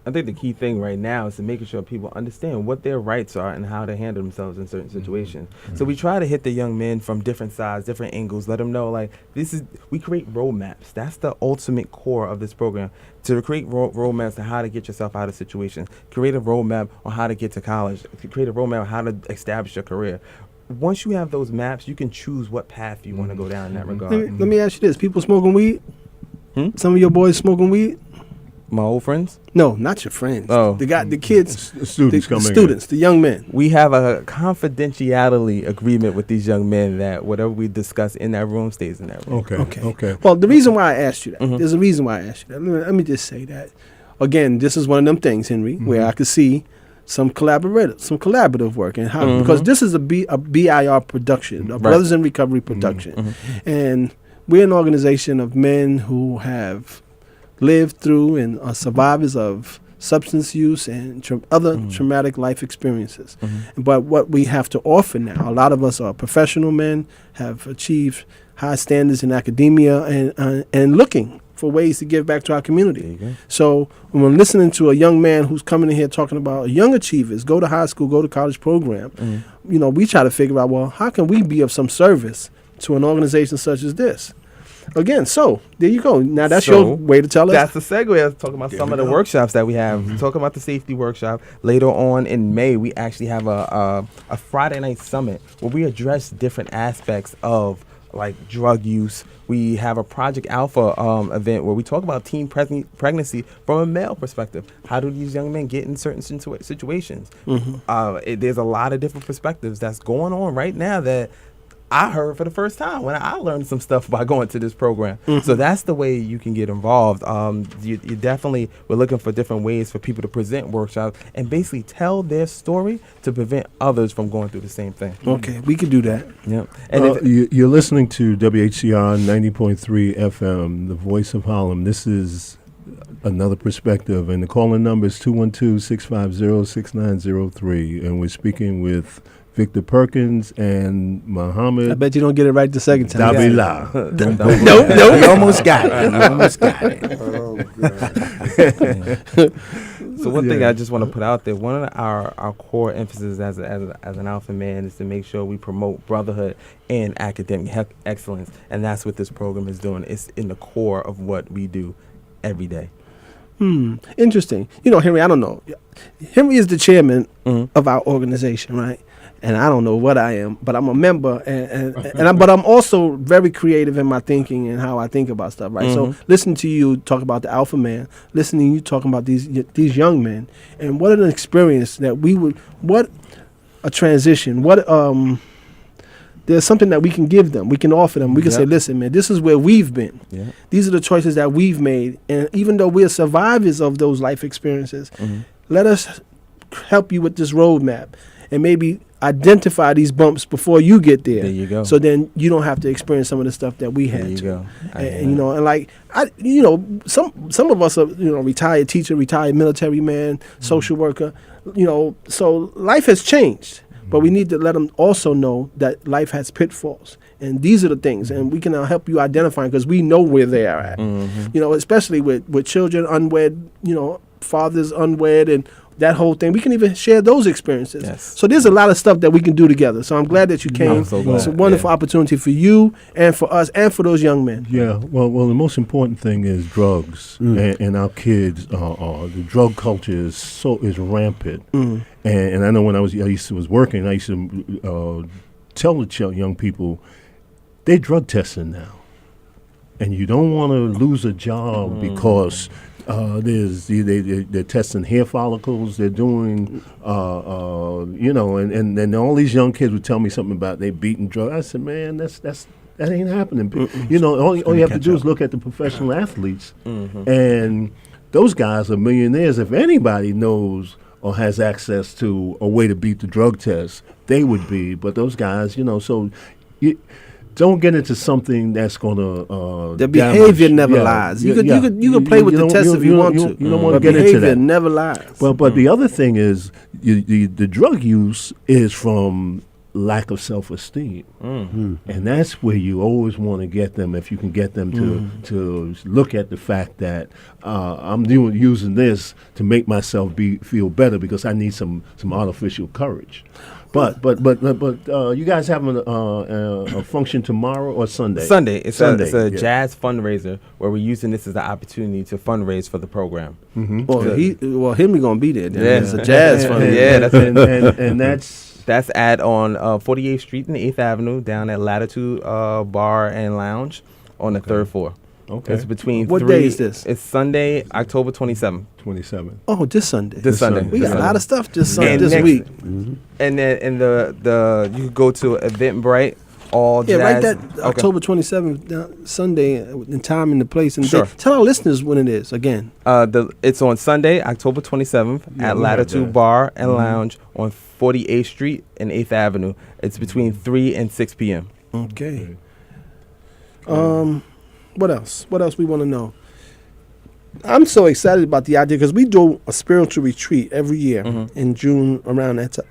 I think the key thing right now is to making sure people understand what their rights are and how to handle themselves in certain situations. So we try to hit the young men from different sides, different angles, let them know, like, we create roadmaps. That's the ultimate core of this program, to create roadmaps on how to get yourself out of situations, create a roadmap on how to get to college, create a roadmap on how to establish your career. Once you have those maps, you can choose what path you want to go down in that regard. Let me ask you this. People smoking weed? Some of your boys smoking weed? My old friends? No, not your friends. Oh. The kids. The students coming in. Students, the young men. We have a confidentiality agreement with these young men that whatever we discuss in that room stays in that room. Okay. Well, the reason why I asked you that, there's a reason why I asked you that. Let me just say that. Again, this is one of them things, Henry, where I could see some collaborative work, and how because this is a BIR production, a Brothers in Recovery production, and we're an organization of men who have lived through and are survivors of substance use and other traumatic life experiences. But what we have to offer now, a lot of us are professional men, have achieved high standards in academia, and looking for ways to give back to our community. So when we're listening to a young man who's coming in here talking about young achievers, go to high school, go to college program, we try to figure out, well, how can we be of some service to an organization such as this? Again, so there you go. Now that's your way to tell us. That's the segue. I was talking about some of the workshops that we have. Talking about the safety workshop. Later on in May, we actually have a Friday night summit where we address different aspects of like drug use. We have a Project Alpha event where we talk about teen pregnancy from a male perspective. How do these young men get in certain situations? There's a lot of different perspectives that's going on right now that I heard for the first time when I learned some stuff by going to this program. So that's the way you can get involved. You definitely, we're looking for different ways for people to present workshops and basically tell their story to prevent others from going through the same thing. Okay, we could do that. Yep. And you're listening to WHCR 90.3 FM, the voice of Harlem. This is another perspective, and the calling number is 212-650-6903, and we're speaking with Victor Perkins and Muhammad. I bet you don't get it right the second time. Davila. Nope. You almost got it. Oh, God. So one thing I just want to put out there, one of our core emphasis as an alpha man is to make sure we promote brotherhood and academic excellence, and that's what this program is doing. It's in the core of what we do every day. Interesting. Henry, I don't know. Henry is the chairman of our organization, right? And I don't know what I am, but I'm a member, but I'm also very creative in my thinking and how I think about stuff, right? So listening to you talk about the alpha man, listening to you talking about these young men, and what an experience that what a transition, there's something that we can give them, we can offer them. We can say, listen, man, this is where we've been. These are the choices that we've made, and even though we're survivors of those life experiences, let us help you with this roadmap and maybe identify these bumps before you get there. There you go. So then you don't have to experience some of the stuff that we had. There you go. Some of us are retired teacher, retired military man, social worker. So life has changed, but we need to let them also know that life has pitfalls, and these are the things, and we can help you identify because we know where they are at. Especially with children unwed, fathers unwed, and that whole thing. We can even share those experiences. So there's a lot of stuff that we can do together. So I'm glad that you came. I'm so glad. It's a wonderful opportunity for you and for us and for those young men. Yeah, well, the most important thing is drugs, and our kids. The drug culture is rampant, and I know when I was working, I used to tell the young people, they're drug testing now, and you don't want to lose a job because. They're testing hair follicles. They're doing, and all these young kids would tell me something about they beating drugs. I said, man, that ain't happening. All you have to do is look at the professional athletes, and those guys are millionaires. If anybody knows or has access to a way to beat the drug test, they would be. But those guys, so don't get into something that's going to the behavior never lies. You could play with the test if you want to. You don't want to get into that. Behavior never lies. But the other thing is the drug use is from lack of self-esteem. And that's where you always want to get them, if you can get them to look at the fact that I'm using this to make myself feel better because I need some artificial courage. But you guys having a function tomorrow or Sunday? Sunday. It's Sunday, a jazz fundraiser where we're using this as an opportunity to fundraise for the program. Henry gonna be there. Then. Yeah. It's a jazz fundraiser. Yeah, that's it. And That's on 48th Street and 8th Avenue down at Latitude Bar and Lounge on the third floor. Okay. It's between What day is this? It's Sunday, October 27th. 27. Oh, this Sunday. This Sunday. We got a lot of stuff this And week. And then the you could go to Eventbrite. All Yeah, jazz. write that October 27th, Sunday, in time and the place. And Sure. tell our listeners when it is again. It's on Sunday, October 27th at Latitude Bar and Lounge on 48th Street and 8th Avenue. It's between 3 and 6 p.m. Okay. What else? What else we want to know? I'm so excited about the idea because we do a spiritual retreat every year in June around that time.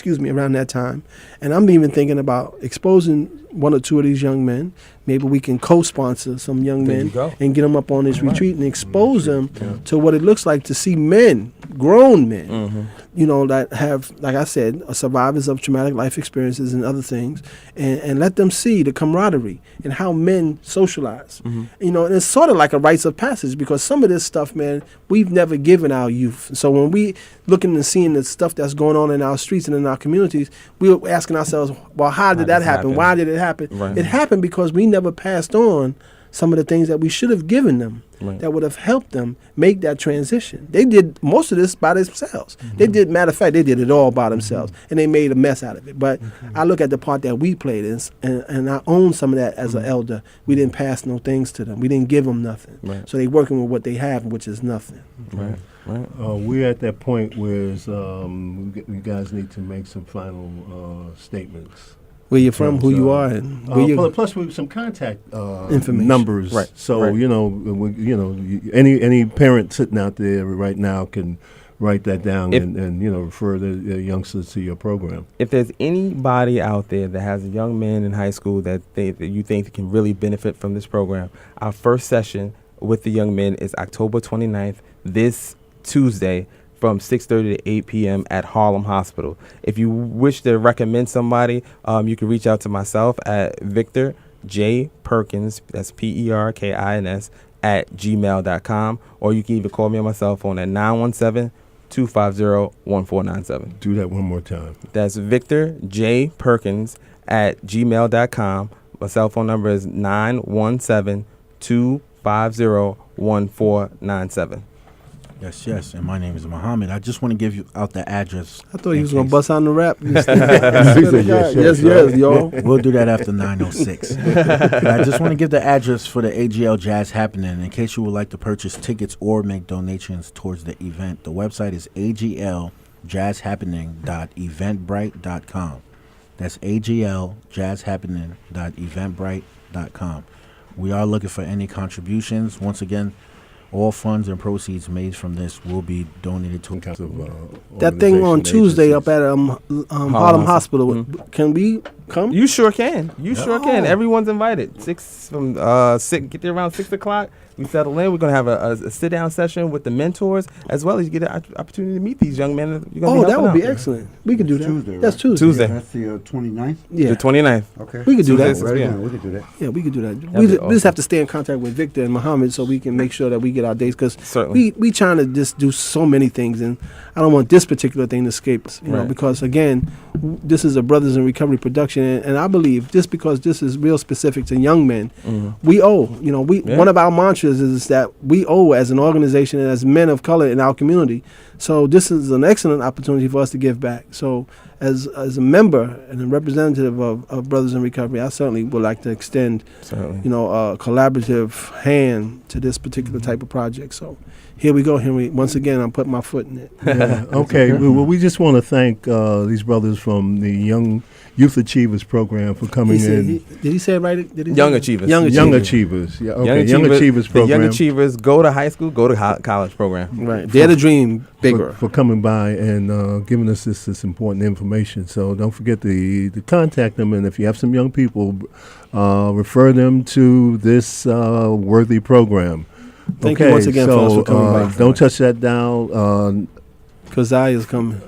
Around that time. And I'm even thinking about exposing one or two of these young men. Maybe we can co-sponsor some young There you men go. and get them up on this retreat and expose them to what it looks like to see men, grown men, that have, like I said, survivors of traumatic life experiences and other things, and let them see the camaraderie and how men socialize. And it's sort of like a rites of passage because some of this stuff, man, we've never given our youth. So when we looking and seeing the stuff that's going on in our streets and in our communities, we're asking ourselves, well, how did that happen? Why did it happen? Right. It happened because we never passed on some of the things that we should have given them that would have helped them make that transition. They did most of this by themselves. Matter of fact, they did it all by themselves, and they made a mess out of it. But I look at the part that we played in, and I own some of that as an elder. We didn't pass no things to them. We didn't give them nothing. Right. So they working with what they have, which is nothing. Right. We're at that point where you guys need to make some final statements. Where you're from, who you are, and where you. Plus, with some contact Information. numbers. Right. So right. any parent sitting out there right now can write that down and refer the youngsters to your program. If there's anybody out there that has a young man in high school that you think can really benefit from this program, our first session with the young men is October 29th, this Tuesday, from 6:30 to 8 p.m. at Harlem Hospital. If you wish to recommend somebody, you can reach out to myself at Victor J. Perkins, that's Perkins, at gmail.com, or you can even call me on my cell phone at 917-250-1497. Do that one more time. That's Victor J. Perkins at gmail.com. My cell phone number is 917-250-1497. Yes, and my name is Muhammad. I just want to give you out the address. I thought he was going to bust on the rap. Yes, y'all. We'll do that after 9:06. But I just want to give the address for the AGL Jazz Happening in case you would like to purchase tickets or make donations towards the event. The website is agljazzhappening.eventbrite.com. That's agljazzhappening.eventbrite.com. We are looking for any contributions. Once again, all funds and proceeds made from this will be donated to that thing on Tuesday up at Harlem Hospital. Can we come? You sure can. Sure can. Everyone's invited. Get there around 6 o'clock. We settle in. We're going to have a sit-down session with the mentors, as well as you get an opportunity to meet these young men. That would be excellent. We could do that. Tuesday, That's right? Tuesday. That's the 29th? Yeah. The 29th. Okay. We could do that. Tuesday, Yeah, we could do that. Yeah, we could do that. be We just awesome. have to stay in contact with Victor and Muhammad so we can make sure that we get our dates because Certainly. we trying to just do so many things, and I don't want this particular thing to escape us, you know, Right. because again, this is a Brothers in Recovery production, and I believe just because this is real specific to young men, we owe. One of our mantras is that we owe as an organization and as men of color in our community. So this is an excellent opportunity for us to give back. So as a member and a representative of Brothers in Recovery, I certainly would like to extend, a collaborative hand to this particular type of project. So here we go, Henry. Once again, I'm putting my foot in it. Yeah. Okay. Well, we just want to thank these brothers from the Youth Achievers program for coming in. Did he say it right? Did he Young say it? Achievers. Young Achievers. Yeah, okay. Young Achievers The program. Young Achievers go to high school, go to college program. Right. They're the dream bigger. For coming by and giving us this important information. So don't forget to contact them, and if you have some young people, refer them to this worthy program. Thank you once again, fellas, for coming by. Don't touch that dial. Keziah's coming.